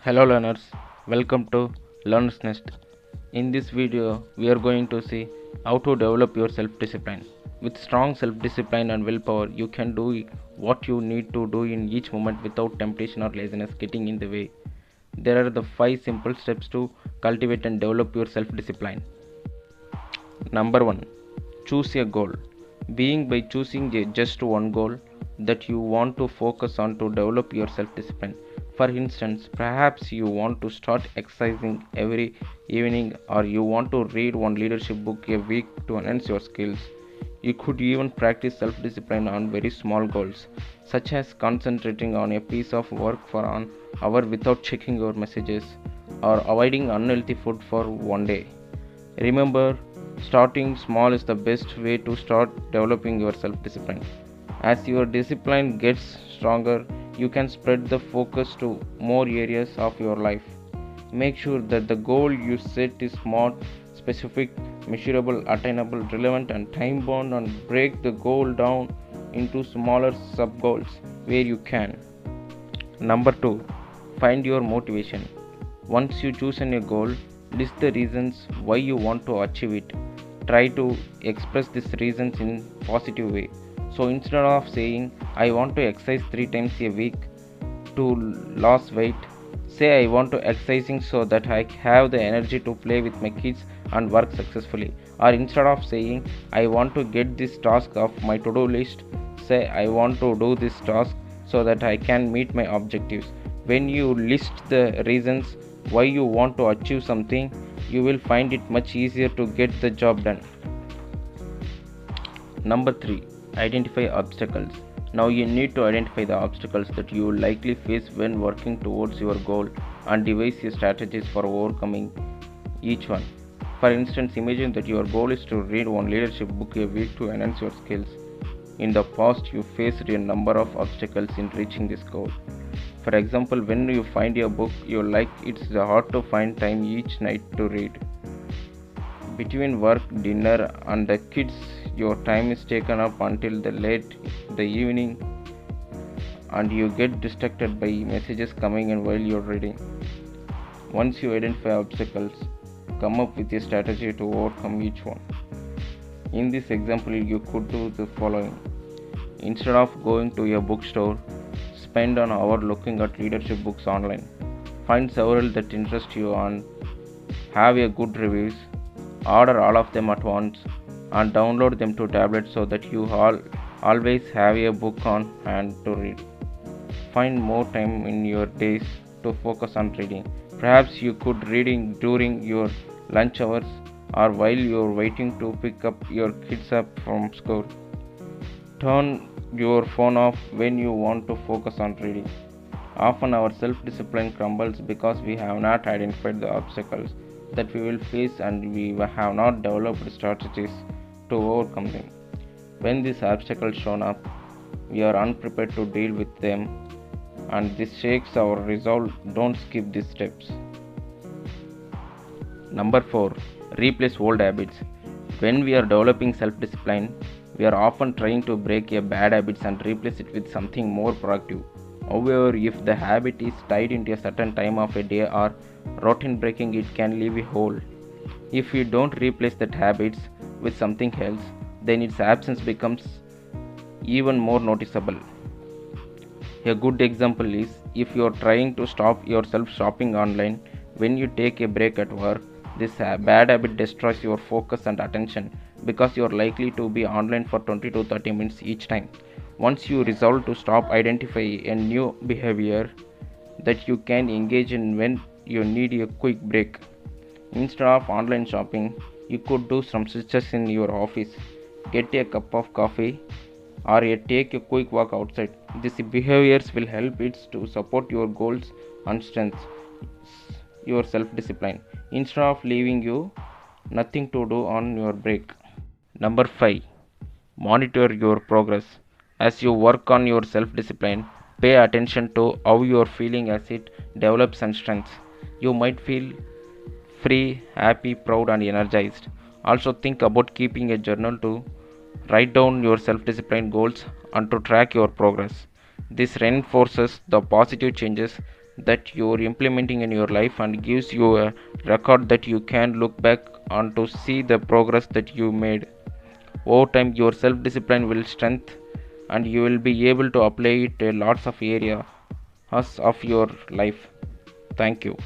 Hello learners, welcome to Learner's Nest. In this video, we are going to see how to develop your self-discipline. With strong self-discipline and willpower, you can do what you need to do in each moment without temptation or laziness getting in the way. There are the 5 simple steps to cultivate and develop your self-discipline. Number 1. Choose a goal. Being by choosing just one goal that you want to focus on to develop your self-discipline. For instance, perhaps you want to start exercising every evening or you want to read one leadership book a week to enhance your skills. You could even practice self-discipline on very small goals, such as concentrating on a piece of work for an hour without checking your messages or avoiding unhealthy food for one day. Remember, starting small is the best way to start developing your self discipline. As your discipline gets stronger, you can spread the focus to more areas of your life. Make sure that the goal you set is smart, specific, measurable, attainable, relevant, and time bound, and break the goal down into smaller sub goals where you can. Number 2. Find your motivation. Once you choose a goal, list the reasons why you want to achieve it. Try to express these reasons in positive way. So instead of saying I want to exercise 3 times a week to lose weight, say I want to exercising so that I have the energy to play with my kids and work successfully. Or instead of saying I want to get this task off my to-do list, say I want to do this task so that I can meet my objectives. When you list the reasons why you want to achieve something, you will find it much easier to get the job done. Number 3. Identify obstacles. Now you need to identify the obstacles that you will likely face when working towards your goal and devise your strategies for overcoming each one. For instance, imagine that your goal is to read one leadership book a week to enhance your skills. In the past, you faced a number of obstacles in reaching this goal. For example, when you find a book you like, it's hard to find time each night to read. Between work, dinner, and the kids, your time is taken up until the late the evening, and you get distracted by messages coming in while you're reading. Once you identify obstacles, come up with a strategy to overcome each one. In this example, you could do the following. Instead of going to a bookstore, spend an hour looking at leadership books online. Find several that interest you and have a good reviews. Order all of them at once and download them to tablets so that you always have a book on hand to read. Find more time in your days to focus on reading. Perhaps you could reading during your lunch hours or while you're waiting to pick up your kids up from school. Turn your phone off when you want to focus on reading. Often our self-discipline crumbles because we have not identified the obstacles that we will face and we have not developed strategies to overcome them. When these obstacles show up, we are unprepared to deal with them, and this shakes our resolve. Don't skip these steps. Number 4. Replace old habits. When we are developing self-discipline, we are often trying to break a bad habit and replace it with something more productive. However, if the habit is tied into a certain time of a day or routine breaking, it can leave a hole. If you don't replace that habit with something else, then its absence becomes even more noticeable. A good example is if you are trying to stop yourself shopping online when you take a break at work. This bad habit destroys your focus and attention because you are likely to be online for 20 to 30 minutes each time. Once you resolve to stop, identify a new behavior that you can engage in when you need a quick break. Instead of online shopping, you could do some switches in your office, get a cup of coffee, or take a quick walk outside. These behaviors will help it to support your goals and strengths your self-discipline instead of leaving you nothing to do on your break. Number 5. Monitor your progress. As you work on your self-discipline, pay attention to how you are feeling as it develops and strengthens. You might feel free, happy, proud, and energized. Also think about keeping a journal to write down your self-discipline goals and to track your progress. This reinforces the positive changes that you're implementing in your life, and gives you a record that you can look back on to see the progress that you made. Over time, your self discipline will strengthen, and you will be able to apply it in lots of areas of your life. Thank you.